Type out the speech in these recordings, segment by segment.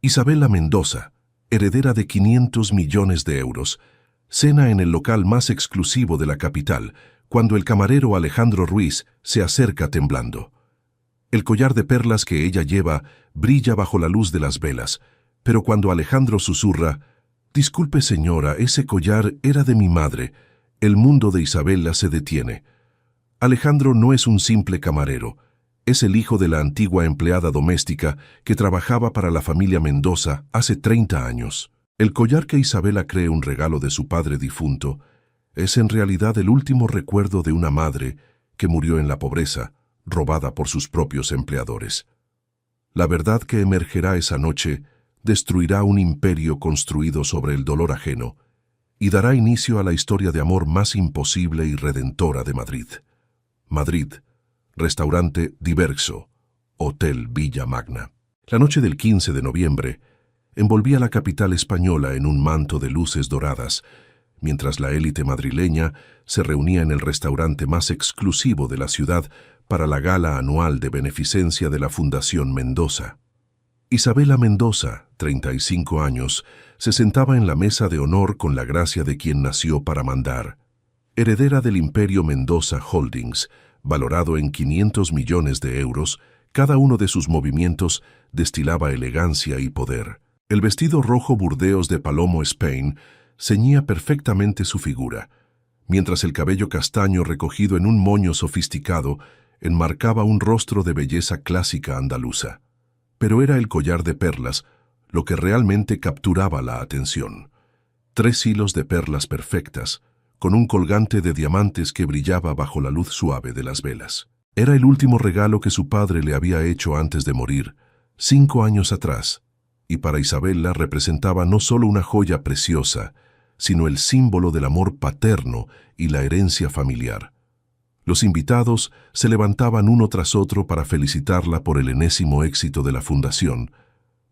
Isabela Mendoza, heredera de 500 millones de euros, cena en el local más exclusivo de la capital, cuando el camarero Alejandro Ruiz se acerca temblando. El collar de perlas que ella lleva brilla bajo la luz de las velas, pero cuando Alejandro susurra, «Disculpe señora, ese collar era de mi madre», el mundo de Isabela se detiene. Alejandro no es un simple camarero, es el hijo de la antigua empleada doméstica que trabajaba para la familia Mendoza hace 30 años. El collar que Isabela cree un regalo de su padre difunto es en realidad el último recuerdo de una madre que murió en la pobreza, robada por sus propios empleadores. La verdad que emergerá esa noche destruirá un imperio construido sobre el dolor ajeno y dará inicio a la historia de amor más imposible y redentora de Madrid. Madrid, restaurante Diverso, Hotel Villa Magna. La noche del 15 de noviembre envolvía la capital española en un manto de luces doradas, mientras la élite madrileña se reunía en el restaurante más exclusivo de la ciudad para la gala anual de beneficencia de la Fundación Mendoza. Isabela Mendoza, 35 años, se sentaba en la mesa de honor con la gracia de quien nació para mandar. Heredera del Imperio Mendoza Holdings, valorado en 500 millones de euros, cada uno de sus movimientos destilaba elegancia y poder. El vestido rojo Burdeos de Palomo Spain ceñía perfectamente su figura, mientras el cabello castaño recogido en un moño sofisticado enmarcaba un rostro de belleza clásica andaluza. Pero era el collar de perlas lo que realmente capturaba la atención. 3 hilos de perlas perfectas, con un colgante de diamantes que brillaba bajo la luz suave de las velas. Era el último regalo que su padre le había hecho antes de morir, 5 años atrás, y para Isabela representaba no solo una joya preciosa, sino el símbolo del amor paterno y la herencia familiar. Los invitados se levantaban uno tras otro para felicitarla por el enésimo éxito de la fundación,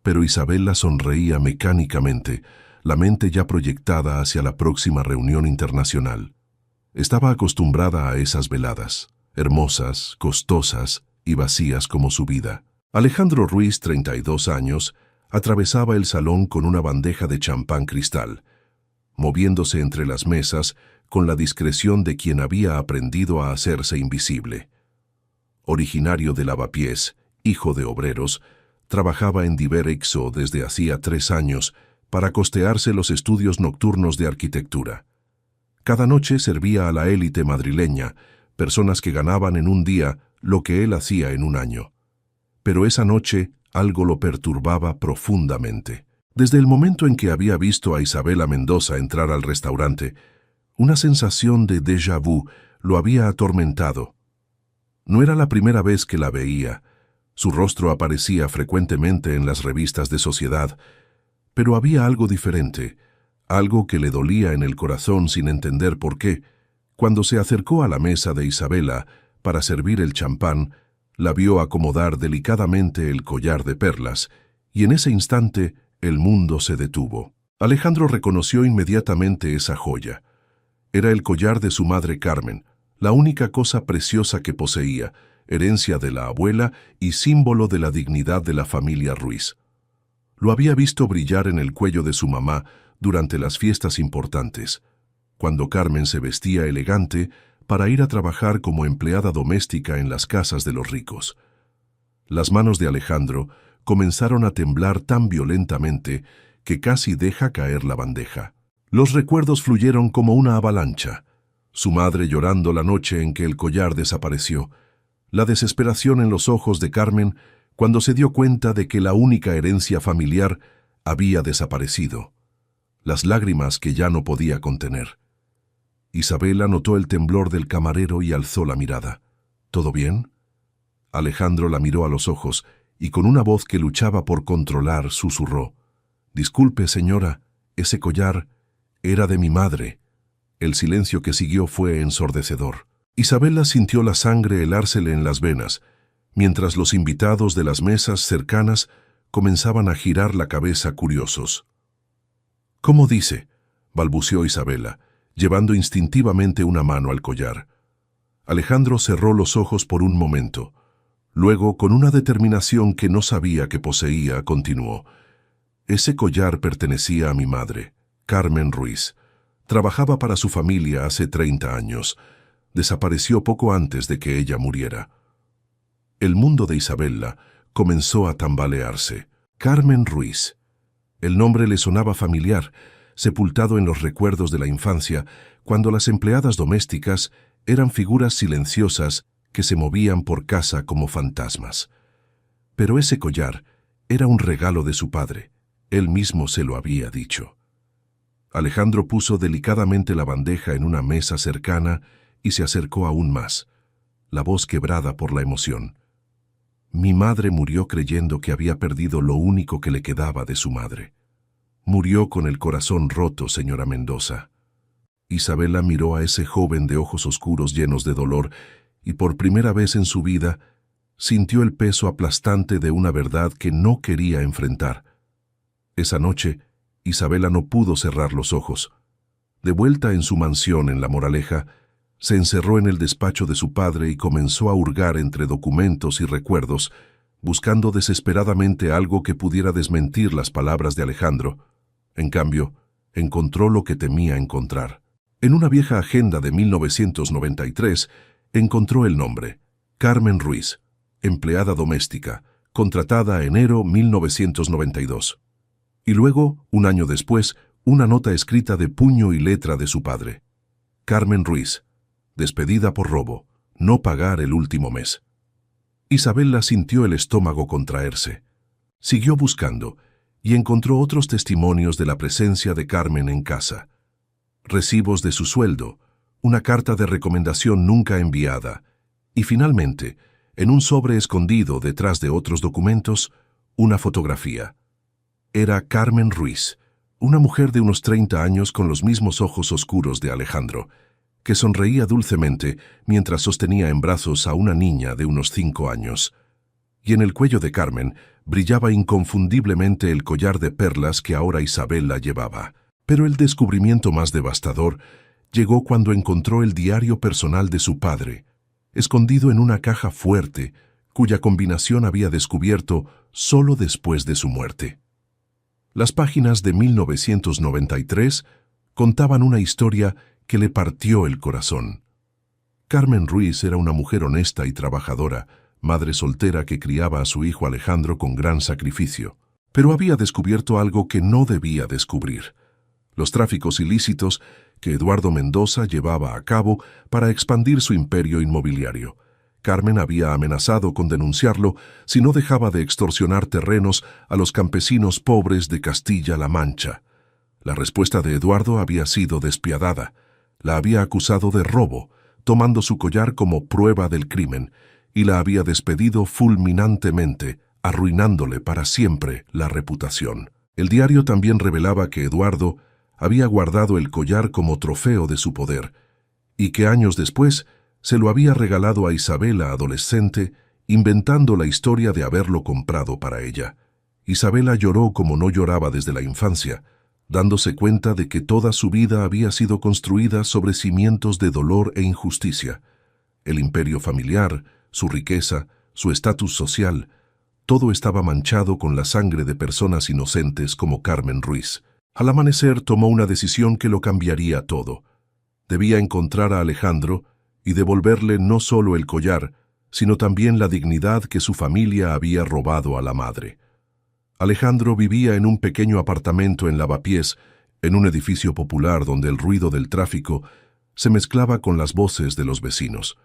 pero Isabela sonreía mecánicamente, la mente ya proyectada hacia la próxima reunión internacional. Estaba acostumbrada a esas veladas, hermosas, costosas y vacías como su vida. Alejandro Ruiz, 32 años, atravesaba el salón con una bandeja de champán cristal, moviéndose entre las mesas con la discreción de quien había aprendido a hacerse invisible. Originario de Lavapiés, hijo de obreros, trabajaba en Diverso desde hacía 3 años para costearse los estudios nocturnos de arquitectura. Cada noche servía a la élite madrileña, personas que ganaban en un día lo que él hacía en un año. Pero esa noche algo lo perturbaba profundamente. Desde el momento en que había visto a Isabela Mendoza entrar al restaurante, una sensación de déjà vu lo había atormentado. No era la primera vez que la veía. Su rostro aparecía frecuentemente en las revistas de sociedad, pero había algo diferente, algo que le dolía en el corazón sin entender por qué. Cuando se acercó a la mesa de Isabela para servir el champán, la vio acomodar delicadamente el collar de perlas, y en ese instante el mundo se detuvo. Alejandro reconoció inmediatamente esa joya. Era el collar de su madre Carmen, la única cosa preciosa que poseía, herencia de la abuela y símbolo de la dignidad de la familia Ruiz. Lo había visto brillar en el cuello de su mamá durante las fiestas importantes, cuando Carmen se vestía elegante para ir a trabajar como empleada doméstica en las casas de los ricos. Las manos de Alejandro comenzaron a temblar tan violentamente que casi deja caer la bandeja. Los recuerdos fluyeron como una avalancha. Su madre llorando la noche en que el collar desapareció, la desesperación en los ojos de Carmen cuando se dio cuenta de que la única herencia familiar había desaparecido, las lágrimas que ya no podía contener. Isabela notó el temblor del camarero y alzó la mirada. ¿Todo bien? Alejandro la miró a los ojos y con una voz que luchaba por controlar susurró: «Disculpe, señora, ese collar era de mi madre». El silencio que siguió fue ensordecedor. Isabela sintió la sangre helársele en las venas, mientras los invitados de las mesas cercanas comenzaban a girar la cabeza curiosos. «¿Cómo dice?», balbuceó Isabela, llevando instintivamente una mano al collar. Alejandro cerró los ojos por un momento. Luego, con una determinación que no sabía que poseía, continuó: Ese collar pertenecía a mi madre, Carmen Ruiz. Trabajaba para su familia hace 30 años. Desapareció poco antes de que ella muriera. El mundo de Isabela comenzó a tambalearse. Carmen Ruiz. El nombre le sonaba familiar, sepultado en los recuerdos de la infancia, cuando las empleadas domésticas eran figuras silenciosas que se movían por casa como fantasmas. Pero ese collar era un regalo de su padre. Él mismo se lo había dicho. Alejandro puso delicadamente la bandeja en una mesa cercana y se acercó aún más, la voz quebrada por la emoción. Mi madre murió creyendo que había perdido lo único que le quedaba de su madre. Murió con el corazón roto, señora Mendoza. Isabela miró a ese joven de ojos oscuros llenos de dolor y por primera vez en su vida sintió el peso aplastante de una verdad que no quería enfrentar. Esa noche, Isabela no pudo cerrar los ojos. De vuelta en su mansión en La Moraleja, se encerró en el despacho de su padre y comenzó a hurgar entre documentos y recuerdos, buscando desesperadamente algo que pudiera desmentir las palabras de Alejandro. En cambio, encontró lo que temía encontrar. En una vieja agenda de 1993, encontró el nombre: Carmen Ruiz, empleada doméstica, contratada enero 1992. Y luego, un año después, una nota escrita de puño y letra de su padre. Carmen Ruiz, despedida por robo, no pagar el último mes. Isabela sintió el estómago contraerse. Siguió buscando y encontró otros testimonios de la presencia de Carmen en casa. Recibos de su sueldo, una carta de recomendación nunca enviada y finalmente, en un sobre escondido detrás de otros documentos, una fotografía. Era Carmen Ruiz, una mujer de unos 30 años con los mismos ojos oscuros de Alejandro, que sonreía dulcemente mientras sostenía en brazos a una niña de unos 5 años. Y en el cuello de Carmen brillaba inconfundiblemente el collar de perlas que ahora Isabela llevaba. Pero el descubrimiento más devastador llegó cuando encontró el diario personal de su padre, escondido en una caja fuerte, cuya combinación había descubierto solo después de su muerte. Las páginas de 1993 contaban una historia que le partió el corazón. Carmen Ruiz era una mujer honesta y trabajadora, madre soltera que criaba a su hijo Alejandro con gran sacrificio. Pero había descubierto algo que no debía descubrir: los tráficos ilícitos que Eduardo Mendoza llevaba a cabo para expandir su imperio inmobiliario. Carmen había amenazado con denunciarlo si no dejaba de extorsionar terrenos a los campesinos pobres de Castilla-La Mancha. La respuesta de Eduardo había sido despiadada. La había acusado de robo, tomando su collar como prueba del crimen, y la había despedido fulminantemente, arruinándole para siempre la reputación. El diario también revelaba que Eduardo había guardado el collar como trofeo de su poder, y que años después se lo había regalado a Isabela adolescente, inventando la historia de haberlo comprado para ella. Isabela lloró como no lloraba desde la infancia, dándose cuenta de que toda su vida había sido construida sobre cimientos de dolor e injusticia. El imperio familiar, su riqueza, su estatus social, todo estaba manchado con la sangre de personas inocentes como Carmen Ruiz. Al amanecer tomó una decisión que lo cambiaría todo. Debía encontrar a Alejandro y devolverle no solo el collar, sino también la dignidad que su familia había robado a la madre. Alejandro vivía en un pequeño apartamento en Lavapiés, en un edificio popular donde el ruido del tráfico se mezclaba con las voces de los vecinos.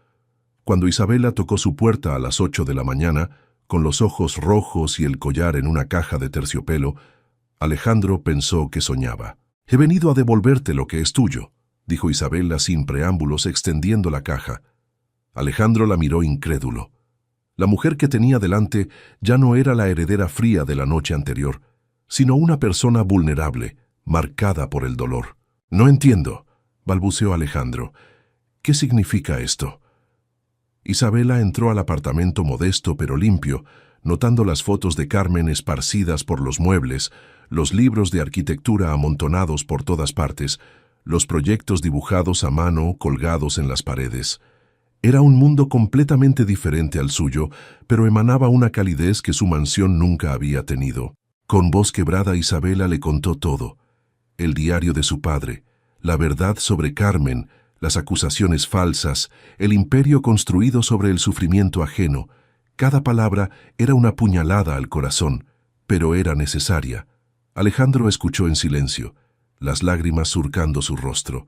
Cuando Isabela tocó su puerta a las 8 de la mañana, con los ojos rojos y el collar en una caja de terciopelo, Alejandro pensó que soñaba. «He venido a devolverte lo que es tuyo», dijo Isabela sin preámbulos, extendiendo la caja. Alejandro la miró incrédulo. La mujer que tenía delante ya no era la heredera fría de la noche anterior, sino una persona vulnerable, marcada por el dolor. «No entiendo», balbuceó Alejandro. «¿Qué significa esto?» Isabela entró al apartamento modesto pero limpio, notando las fotos de Carmen esparcidas por los muebles, los libros de arquitectura amontonados por todas partes, los proyectos dibujados a mano colgados en las paredes. Era un mundo completamente diferente al suyo, pero emanaba una calidez que su mansión nunca había tenido. Con voz quebrada Isabela le contó todo: el diario de su padre, la verdad sobre Carmen, las acusaciones falsas, el imperio construido sobre el sufrimiento ajeno. Cada palabra era una puñalada al corazón, pero era necesaria. Alejandro escuchó en silencio, las lágrimas surcando su rostro.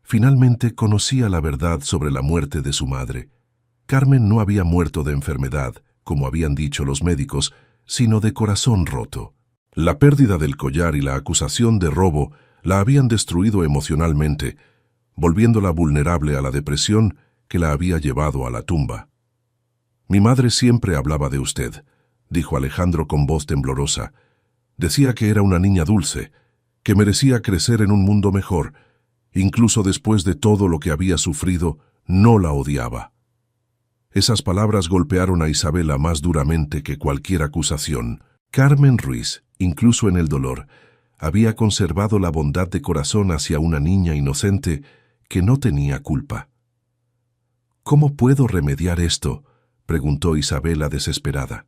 Finalmente conocía la verdad sobre la muerte de su madre. Carmen no había muerto de enfermedad, como habían dicho los médicos, sino de corazón roto. La pérdida del collar y la acusación de robo la habían destruido emocionalmente, volviéndola vulnerable a la depresión que la había llevado a la tumba. «Mi madre siempre hablaba de usted», dijo Alejandro con voz temblorosa. «Decía que era una niña dulce, que merecía crecer en un mundo mejor. Incluso después de todo lo que había sufrido, no la odiaba». Esas palabras golpearon a Isabela más duramente que cualquier acusación. Carmen Ruiz, incluso en el dolor, había conservado la bondad de corazón hacia una niña inocente que no tenía culpa. «¿Cómo puedo remediar esto?», preguntó Isabela desesperada.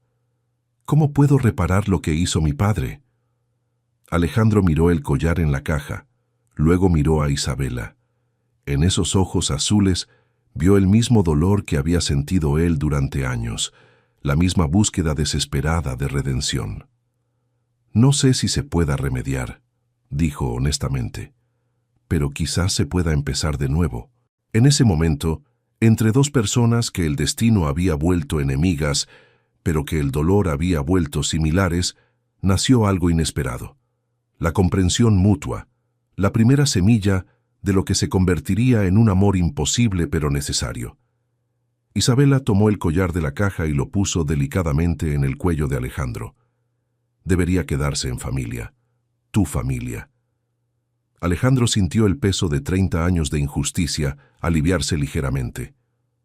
«¿Cómo puedo reparar lo que hizo mi padre?». Alejandro miró el collar en la caja, luego miró a Isabela. En esos ojos azules vio el mismo dolor que había sentido él durante años, la misma búsqueda desesperada de redención. «No sé si se pueda remediar», dijo honestamente, «pero quizás se pueda empezar de nuevo». En ese momento, entre dos personas que el destino había vuelto enemigas, pero que el dolor había vuelto similares, nació algo inesperado: la comprensión mutua, la primera semilla de lo que se convertiría en un amor imposible pero necesario. Isabela tomó el collar de la caja y lo puso delicadamente en el cuello de Alejandro. Debería quedarse en familia, tu familia. Alejandro sintió el peso de 30 años de injusticia aliviarse ligeramente.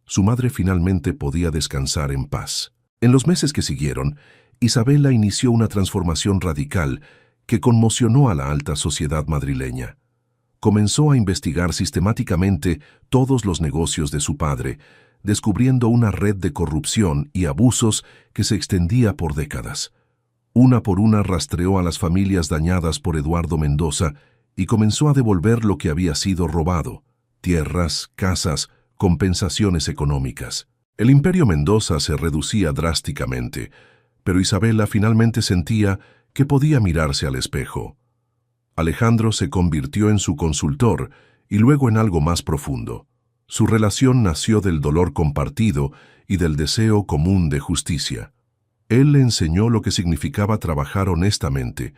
Su madre finalmente podía descansar en paz. En los meses que siguieron, Isabela inició una transformación radical que conmocionó a la alta sociedad madrileña. Comenzó a investigar sistemáticamente todos los negocios de su padre, descubriendo una red de corrupción y abusos que se extendía por décadas. Una por una rastreó a las familias dañadas por Eduardo Mendoza y comenzó a devolver lo que había sido robado: tierras, casas, compensaciones económicas. El imperio Mendoza se reducía drásticamente, pero Isabela finalmente sentía que podía mirarse al espejo. Alejandro se convirtió en su consultor y luego en algo más profundo. Su relación nació del dolor compartido y del deseo común de justicia. Él le enseñó lo que significaba trabajar honestamente.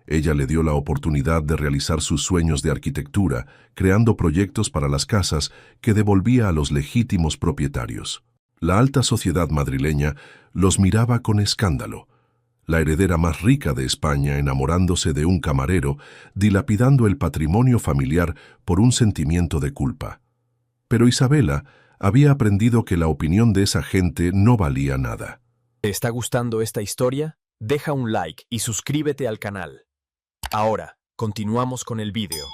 Ella le dio la oportunidad de realizar sus sueños de arquitectura, creando proyectos para las casas que devolvía a los legítimos propietarios. La alta sociedad madrileña los miraba con escándalo. La heredera más rica de España enamorándose de un camarero, dilapidando el patrimonio familiar por un sentimiento de culpa. Pero Isabela había aprendido que la opinión de esa gente no valía nada. ¿Te está gustando esta historia? Deja un like y suscríbete al canal. Ahora, continuamos con el vídeo.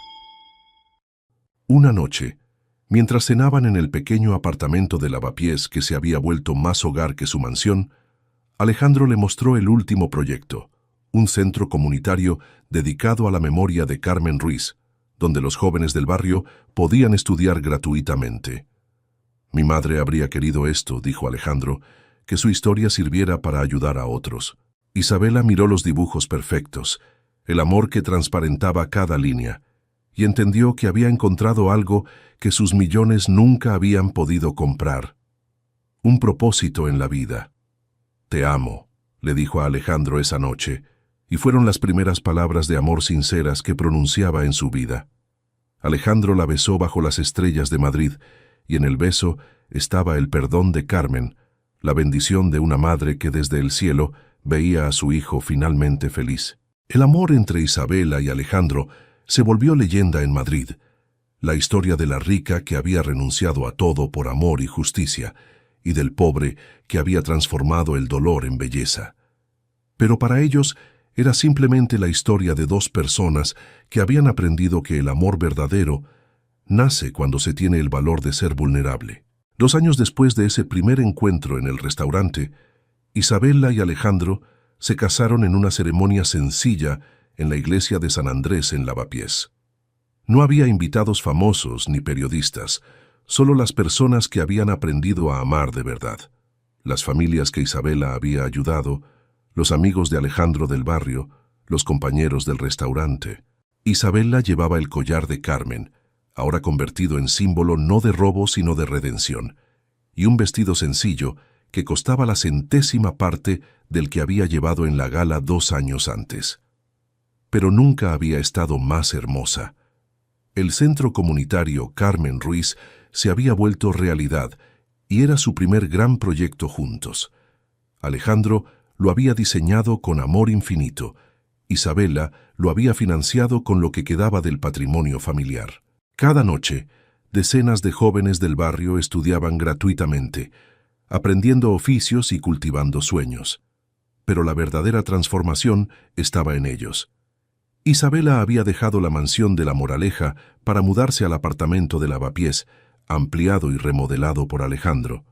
Una noche, mientras cenaban en el pequeño apartamento de lavapiés que se había vuelto más hogar que su mansión, Alejandro le mostró el último proyecto, un centro comunitario dedicado a la memoria de Carmen Ruiz, donde los jóvenes del barrio podían estudiar gratuitamente. «Mi madre habría querido esto», dijo Alejandro, «que su historia sirviera para ayudar a otros». Isabela miró los dibujos perfectos, el amor que transparentaba cada línea, y entendió que había encontrado algo que sus millones nunca habían podido comprar: un propósito en la vida. «Te amo», le dijo a Alejandro esa noche, y fueron las primeras palabras de amor sinceras que pronunciaba en su vida. Alejandro la besó bajo las estrellas de Madrid, y en el beso estaba el perdón de Carmen, la bendición de una madre que desde el cielo veía a su hijo finalmente feliz. El amor entre Isabela y Alejandro se volvió leyenda en Madrid, la historia de la rica que había renunciado a todo por amor y justicia, y del pobre que había transformado el dolor en belleza. Pero para ellos era simplemente la historia de dos personas que habían aprendido que el amor verdadero nace cuando se tiene el valor de ser vulnerable. 2 años después de ese primer encuentro en el restaurante, Isabela y Alejandro se casaron en una ceremonia sencilla en la iglesia de San Andrés en Lavapiés. No había invitados famosos ni periodistas, solo las personas que habían aprendido a amar de verdad, las familias que Isabela había ayudado, los amigos de Alejandro del barrio, los compañeros del restaurante. Isabela llevaba el collar de Carmen, ahora convertido en símbolo no de robo sino de redención, y un vestido sencillo que costaba la centésima parte del que había llevado en la gala 2 años antes. Pero nunca había estado más hermosa. El centro comunitario Carmen Ruiz se había vuelto realidad y era su primer gran proyecto juntos. Alejandro lo había diseñado con amor infinito. Isabela lo había financiado con lo que quedaba del patrimonio familiar. Cada noche, decenas de jóvenes del barrio estudiaban gratuitamente, aprendiendo oficios y cultivando sueños. Pero la verdadera transformación estaba en ellos. Isabela había dejado la mansión de La Moraleja para mudarse al apartamento de Lavapiés, ampliado y remodelado por Alejandro.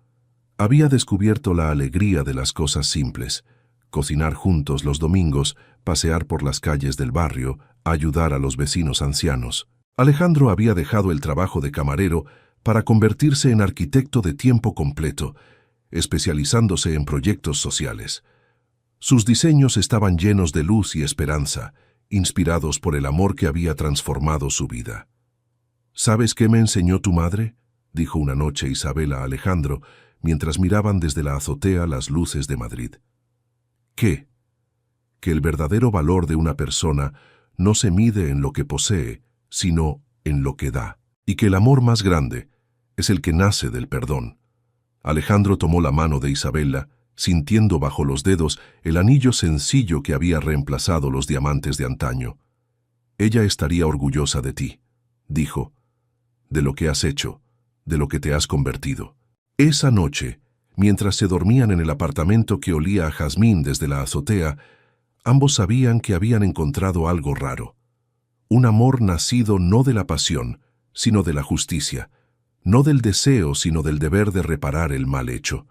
Había descubierto la alegría de las cosas simples: cocinar juntos los domingos, pasear por las calles del barrio, ayudar a los vecinos ancianos. Alejandro había dejado el trabajo de camarero para convertirse en arquitecto de tiempo completo, especializándose en proyectos sociales. Sus diseños estaban llenos de luz y esperanza, inspirados por el amor que había transformado su vida. ¿Sabes qué me enseñó tu madre?, dijo una noche Isabela a Alejandro, mientras miraban desde la azotea las luces de Madrid. ¿Qué? Que el verdadero valor de una persona no se mide en lo que posee, sino en lo que da, y que el amor más grande es el que nace del perdón. Alejandro tomó la mano de Isabela, sintiendo bajo los dedos el anillo sencillo que había reemplazado los diamantes de antaño. Ella estaría orgullosa de ti, dijo, de lo que has hecho, de lo que te has convertido. Esa noche, mientras se dormían en el apartamento que olía a jazmín desde la azotea, ambos sabían que habían encontrado algo raro. Un amor nacido no de la pasión, sino de la justicia, no del deseo, sino del deber de reparar el mal hecho.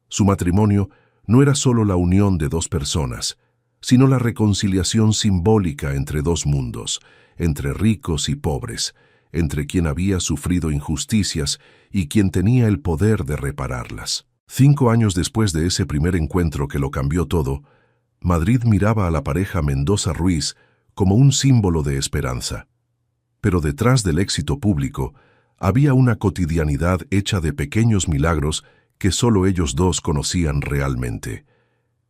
Su matrimonio no era solo la unión de 2 personas, sino la reconciliación simbólica entre 2 mundos, entre ricos y pobres, entre quien había sufrido injusticias y quien tenía el poder de repararlas. 5 años después de ese primer encuentro que lo cambió todo, Madrid miraba a la pareja Mendoza Ruiz como un símbolo de esperanza. Pero detrás del éxito público había una cotidianidad hecha de pequeños milagros que solo ellos 2 conocían realmente.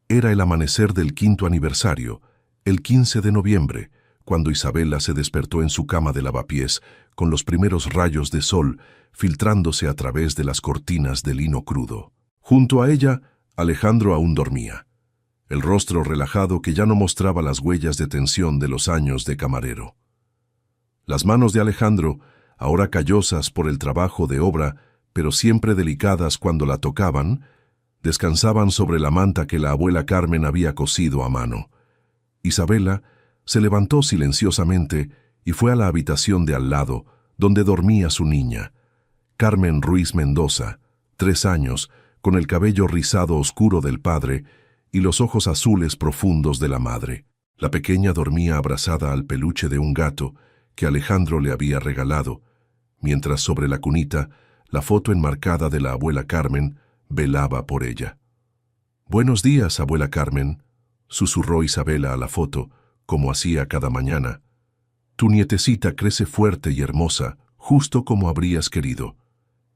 Era el amanecer del 5º aniversario, el 15 de noviembre, cuando Isabela se despertó en su cama de lavapiés, con los primeros rayos de sol filtrándose a través de las cortinas de lino crudo. Junto a ella, Alejandro aún dormía, el rostro relajado que ya no mostraba las huellas de tensión de los años de camarero. Las manos de Alejandro, ahora callosas por el trabajo de obra, pero siempre delicadas cuando la tocaban, descansaban sobre la manta que la abuela Carmen había cosido a mano. Isabela se levantó silenciosamente y fue a la habitación de al lado, donde dormía su niña, Carmen Ruiz Mendoza, 3 años, con el cabello rizado oscuro del padre y los ojos azules profundos de la madre. La pequeña dormía abrazada al peluche de un gato que Alejandro le había regalado, mientras sobre la cunita la foto enmarcada de la abuela Carmen velaba por ella. «Buenos días, abuela Carmen», susurró Isabela a la foto, como hacía cada mañana. «Tu nietecita crece fuerte y hermosa, justo como habrías querido».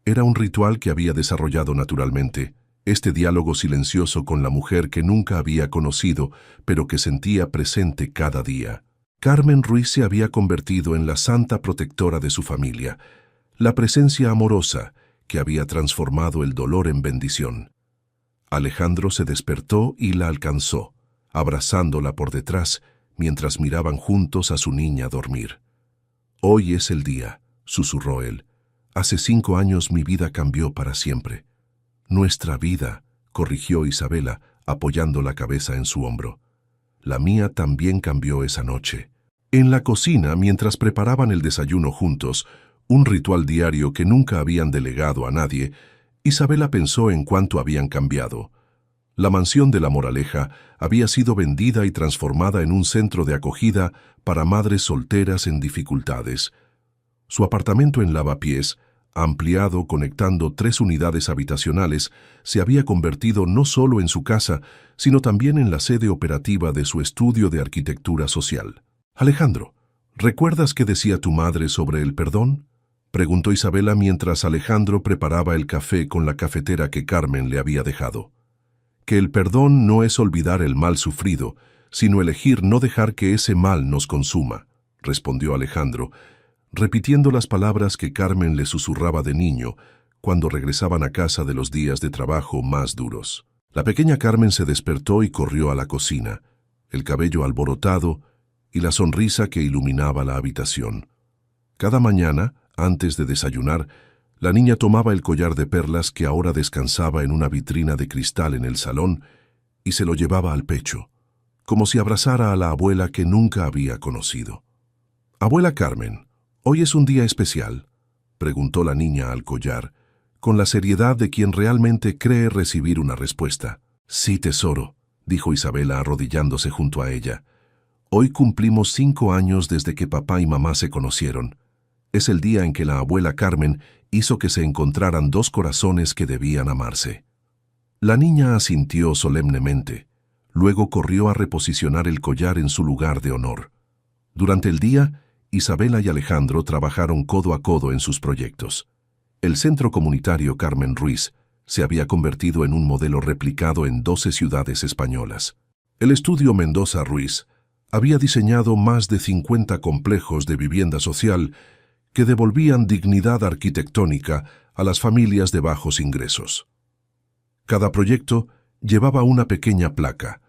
Era un ritual que había desarrollado naturalmente, este diálogo silencioso con la mujer que nunca había conocido, pero que sentía presente cada día. Carmen Ruiz se había convertido en la santa protectora de su familia, la presencia amorosa que había transformado el dolor en bendición. Alejandro se despertó y la alcanzó, abrazándola por detrás, mientras miraban juntos a su niña dormir. «Hoy es el día», susurró él. «Hace 5 años mi vida cambió para siempre». «Nuestra vida», corrigió Isabela, apoyando la cabeza en su hombro. «La mía también cambió esa noche». En la cocina, mientras preparaban el desayuno juntos, un ritual diario que nunca habían delegado a nadie, Isabela pensó en cuánto habían cambiado. La mansión de La Moraleja había sido vendida y transformada en un centro de acogida para madres solteras en dificultades. Su apartamento en Lavapiés, ampliado conectando 3 unidades habitacionales, se había convertido no solo en su casa, sino también en la sede operativa de su estudio de arquitectura social. Alejandro, ¿recuerdas qué decía tu madre sobre el perdón?, preguntó Isabela mientras Alejandro preparaba el café con la cafetera que Carmen le había dejado. Que el perdón no es olvidar el mal sufrido, sino elegir no dejar que ese mal nos consuma, respondió Alejandro, repitiendo las palabras que Carmen le susurraba de niño cuando regresaban a casa de los días de trabajo más duros. La pequeña Carmen se despertó y corrió a la cocina, el cabello alborotado y la sonrisa que iluminaba la habitación. Cada mañana, antes de desayunar, la niña tomaba el collar de perlas que ahora descansaba en una vitrina de cristal en el salón y se lo llevaba al pecho, como si abrazara a la abuela que nunca había conocido. «Abuela Carmen, ¿hoy es un día especial?», preguntó la niña al collar, con la seriedad de quien realmente cree recibir una respuesta. «Sí, tesoro», dijo Isabela arrodillándose junto a ella. «Hoy cumplimos 5 años desde que papá y mamá se conocieron. Es el día en que la abuela Carmen hizo que se encontraran 2 corazones que debían amarse». La niña asintió solemnemente. Luego corrió a reposicionar el collar en su lugar de honor. Durante el día, Isabela y Alejandro trabajaron codo a codo en sus proyectos. El centro comunitario Carmen Ruiz se había convertido en un modelo replicado en 12 ciudades españolas. El estudio Mendoza Ruiz había diseñado más de 50 complejos de vivienda social que devolvían dignidad arquitectónica a las familias de bajos ingresos. Cada proyecto llevaba una pequeña placa,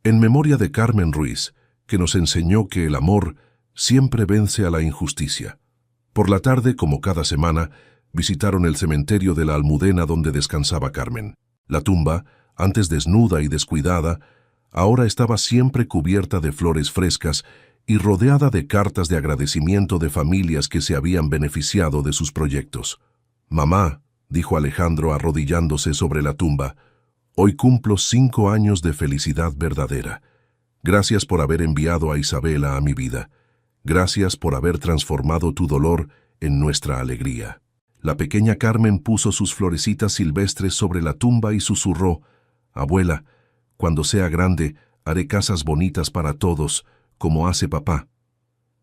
en memoria de Carmen Ruiz, que nos enseñó que el amor siempre vence a la injusticia. Por la tarde, como cada semana, visitaron el cementerio de la Almudena donde descansaba Carmen. La tumba, antes desnuda y descuidada, ahora estaba siempre cubierta de flores frescas y rodeada de cartas de agradecimiento de familias que se habían beneficiado de sus proyectos. «Mamá», dijo Alejandro arrodillándose sobre la tumba, «hoy cumplo 5 años de felicidad verdadera. Gracias por haber enviado a Isabela a mi vida. Gracias por haber transformado tu dolor en nuestra alegría». La pequeña Carmen puso sus florecitas silvestres sobre la tumba y susurró, «Abuela, cuando sea grande, haré casas bonitas para todos, como hace papá».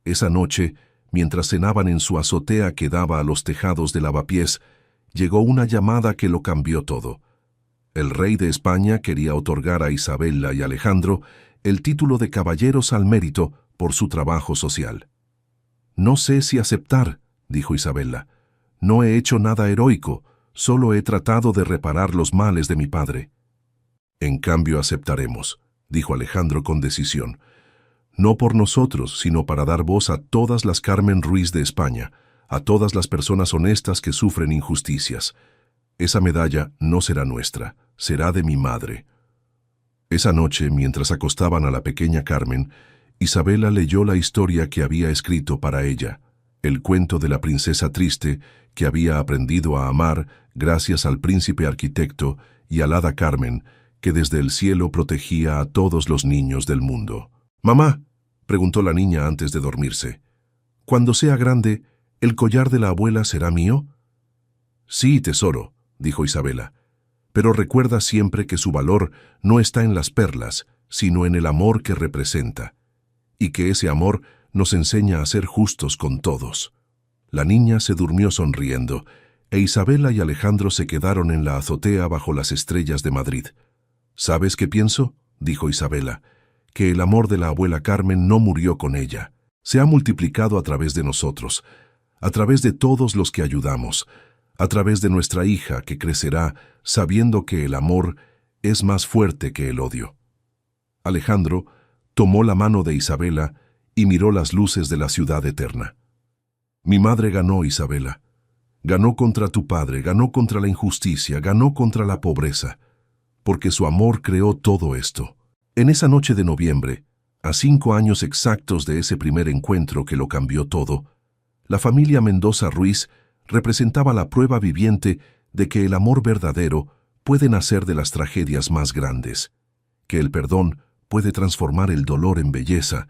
Esa noche, mientras cenaban en su azotea que daba a los tejados de Lavapiés, llegó una llamada que lo cambió todo. El rey de España quería otorgar a Isabela y Alejandro el título de caballeros al mérito por su trabajo social. «No sé si aceptar», dijo Isabela. «No he hecho nada heroico, solo he tratado de reparar los males de mi padre». «En cambio aceptaremos», dijo Alejandro con decisión. «No por nosotros, sino para dar voz a todas las Carmen Ruiz de España, a todas las personas honestas que sufren injusticias. Esa medalla no será nuestra, será de mi madre». Esa noche, mientras acostaban a la pequeña Carmen, Isabela leyó la historia que había escrito para ella, el cuento de la princesa triste que había aprendido a amar gracias al príncipe arquitecto y al hada Carmen, que desde el cielo protegía a todos los niños del mundo. «Mamá», preguntó la niña antes de dormirse, «¿cuando sea grande, el collar de la abuela será mío?». «Sí, tesoro», dijo Isabela, «pero recuerda siempre que su valor no está en las perlas, sino en el amor que representa, y que ese amor nos enseña a ser justos con todos». La niña se durmió sonriendo, e Isabela y Alejandro se quedaron en la azotea bajo las estrellas de Madrid. «¿Sabes qué pienso?», dijo Isabela, «que el amor de la abuela Carmen no murió con ella. Se ha multiplicado a través de nosotros, a través de todos los que ayudamos, a través de nuestra hija que crecerá sabiendo que el amor es más fuerte que el odio». Alejandro tomó la mano de Isabela y miró las luces de la ciudad eterna. «Mi madre ganó, Isabela. Ganó contra tu padre, ganó contra la injusticia, ganó contra la pobreza, porque su amor creó todo esto». En esa noche de noviembre, a 5 años exactos de ese primer encuentro que lo cambió todo, la familia Mendoza Ruiz representaba la prueba viviente de que el amor verdadero puede nacer de las tragedias más grandes, que el perdón puede transformar el dolor en belleza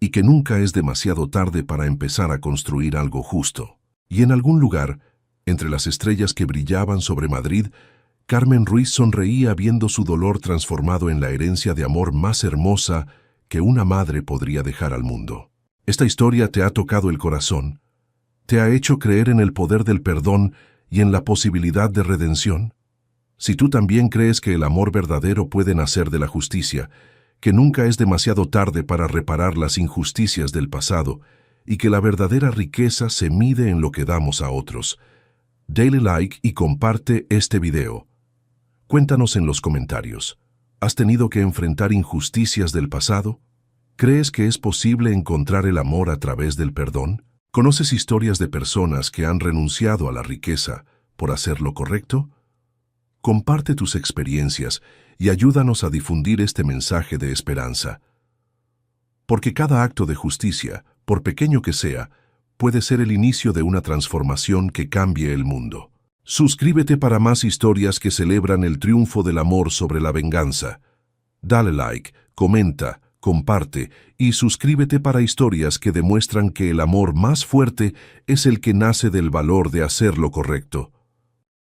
y que nunca es demasiado tarde para empezar a construir algo justo. Y en algún lugar, entre las estrellas que brillaban sobre Madrid, Carmen Ruiz sonreía viendo su dolor transformado en la herencia de amor más hermosa que una madre podría dejar al mundo. Esta historia te ha tocado el corazón, te ha hecho creer en el poder del perdón y en la posibilidad de redención. Si tú también crees que el amor verdadero puede nacer de la justicia, que nunca es demasiado tarde para reparar las injusticias del pasado y que la verdadera riqueza se mide en lo que damos a otros, dale like y comparte este video. Cuéntanos en los comentarios, ¿has tenido que enfrentar injusticias del pasado? ¿Crees que es posible encontrar el amor a través del perdón? ¿Conoces historias de personas que han renunciado a la riqueza por hacer lo correcto? Comparte tus experiencias y ayúdanos a difundir este mensaje de esperanza. Porque cada acto de justicia, por pequeño que sea, puede ser el inicio de una transformación que cambie el mundo. Suscríbete para más historias que celebran el triunfo del amor sobre la venganza. Dale like, comenta, comparte y suscríbete para historias que demuestran que el amor más fuerte es el que nace del valor de hacer lo correcto.